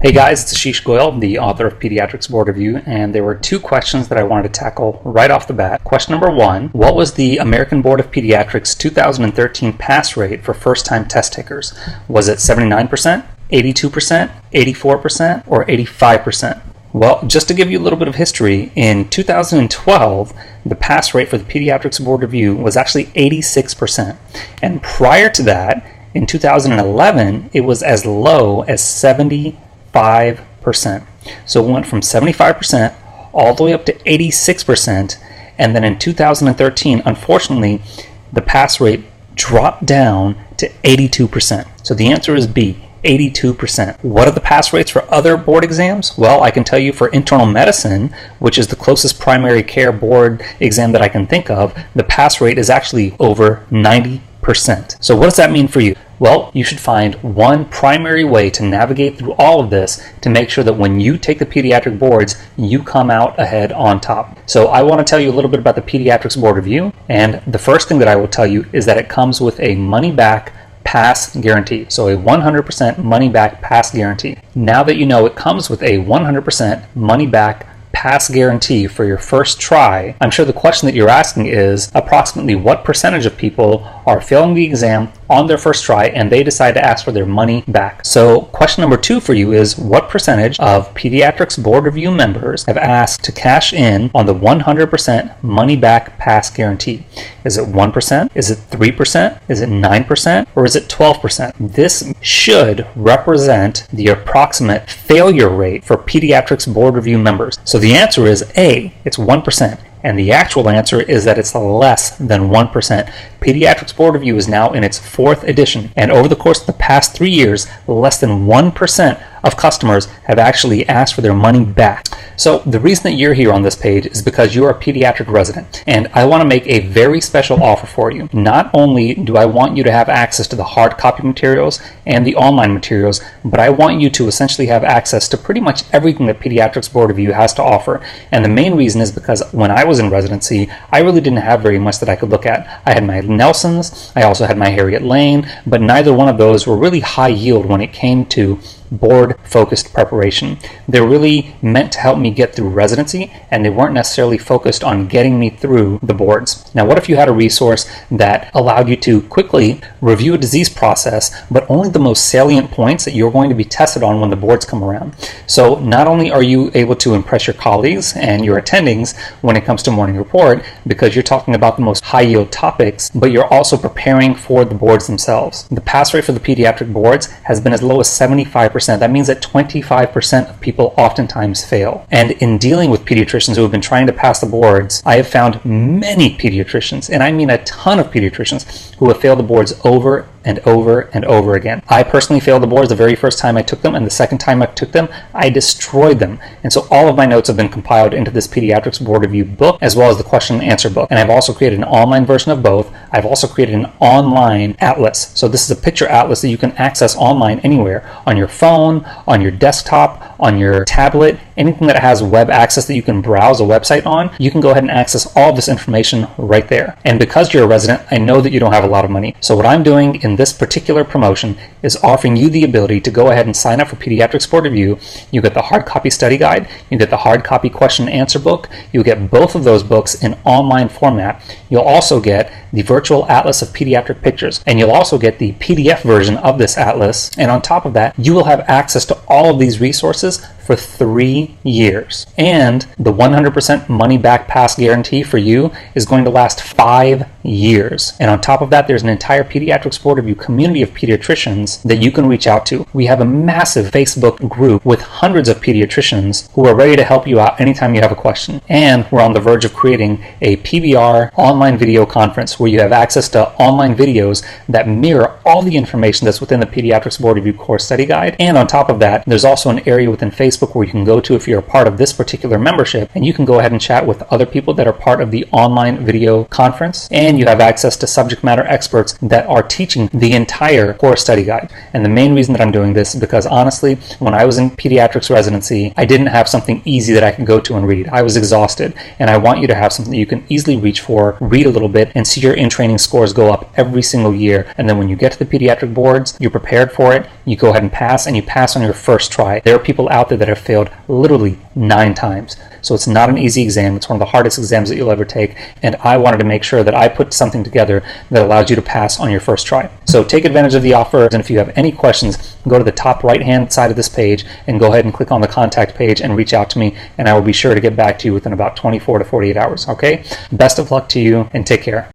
Hey guys, it's Ashish Goyal, the author of Pediatrics Board Review, and there were two questions that I wanted to tackle right off the bat. Question number one, what was the American Board of Pediatrics 2013 pass rate for first-time test takers? Was it 79%, 82%, 84%, or 85%? Well, just to give you a little bit of history, in 2012, the pass rate for the Pediatrics Board Review was actually 86%. And prior to that, in 2011, it was as low as 75%. So it went from 75% all the way up to 86%. And then in 2013, unfortunately, the pass rate dropped down to 82%. So the answer is B. 82%. What are the pass rates for other board exams? Well, I can tell you for internal medicine, which is the closest primary care board exam that I can think of, the pass rate is actually over 90%. So what does that mean for you? Well, you should find one primary way to navigate through all of this to make sure that when you take the pediatric boards, you come out ahead on top. So I want to tell you a little bit about the Pediatrics Board Review, and the first thing that I will tell you is that it comes with a money-back pass guarantee. So a 100% money-back pass guarantee. Now that you know it comes with a 100% money-back pass guarantee for your first try, I'm sure the question that you're asking is approximately what percentage of people are failing the exam on their first try and they decide to ask for their money back. So question number two for you is, what percentage of Pediatrics Board Review members have asked to cash in on the 100% money back pass guarantee? Is it 1%? Is it 3%? Is it 9%? Or is it 12%? This should represent the approximate failure rate for Pediatrics Board Review members. So the answer is A, it's 1%. And the actual answer is that it's less than 1%. Pediatrics Board Review is now in its 4th edition, and over the course of the past 3 years, less than 1% of customers have actually asked for their money back. So the reason that you're here on this page is because you're a pediatric resident, and I want to make a very special offer for you. Not only do I want you to have access to the hard copy materials and the online materials, but I want you to essentially have access to pretty much everything that Pediatrics Board Review has to offer. And the main reason is because when I was in residency, I really didn't have very much that I could look at. I had my Nelsons, I also had my Harriet Lane, but neither one of those were really high yield when it came to board focused preparation. They're really meant to help me get through residency, and they weren't necessarily focused on getting me through the boards. Now, what if you had a resource that allowed you to quickly review a disease process, but only the most salient points that you're going to be tested on when the boards come around? So not only are you able to impress your colleagues and your attendings when it comes to morning report, because you're talking about the most high yield topics, but you're also preparing for the boards themselves. The pass rate for the pediatric boards has been as low as 75%. That means that 25% of people oftentimes fail. And in dealing with pediatricians who have been trying to pass the boards, I have found many pediatricians, and I mean a ton of pediatricians, who have failed the boards over and over and over again. I personally failed the boards the very first time I took them, and the second time I took them, I destroyed them. And so all of my notes have been compiled into this Pediatrics Board Review book, as well as the question and answer book. And I've also created an online version of both. I've also created an online atlas. So this is a picture atlas that you can access online anywhere, on your phone, on your desktop, on your tablet, anything that has web access that you can browse a website on, you can go ahead and access all of this information right there. And because you're a resident, I know that you don't have a lot of money. So what I'm doing in this particular promotion is offering you the ability to go ahead and sign up for Pediatrics Board Review. You get the hard copy study guide, you get the hard copy question and answer book, you get both of those books in online format. You'll also get the virtual atlas of pediatric pictures, and you'll also get the PDF version of this atlas. And on top of that, you will have access to all of these resources for 3 years. And the 100% money back pass guarantee for you is going to last 5 years. And on top of that, there's an entire Pediatrics Board Review community of pediatricians that you can reach out to. We have a massive Facebook group with hundreds of pediatricians who are ready to help you out anytime you have a question. And we're on the verge of creating a PBR online video conference where you have access to online videos that mirror all the information that's within the Pediatrics Board Review course study guide. And on top of that, there's also an area within Facebook where you can go to if you're a part of this particular membership, and you can go ahead and chat with other people that are part of the online video conference. And and you have access to subject matter experts that are teaching the entire core study guide. And the main reason that I'm doing this is because honestly, when I was in pediatrics residency, I didn't have something easy that I could go to and read. I was exhausted, and I want you to have something that you can easily reach for, read a little bit, and see your in-training scores go up every single year. And then when you get to the pediatric boards, you're prepared for it, you go ahead and pass, and you pass on your first try. There are people out there that have failed literally 9 times. So it's not an easy exam. It's one of the hardest exams that you'll ever take. And I wanted to make sure that I put something together that allows you to pass on your first try. So take advantage of the offer. And if you have any questions, go to the top right-hand side of this page and go ahead and click on the contact page and reach out to me. And I will be sure to get back to you within about 24 to 48 hours. Okay? Best of luck to you and take care.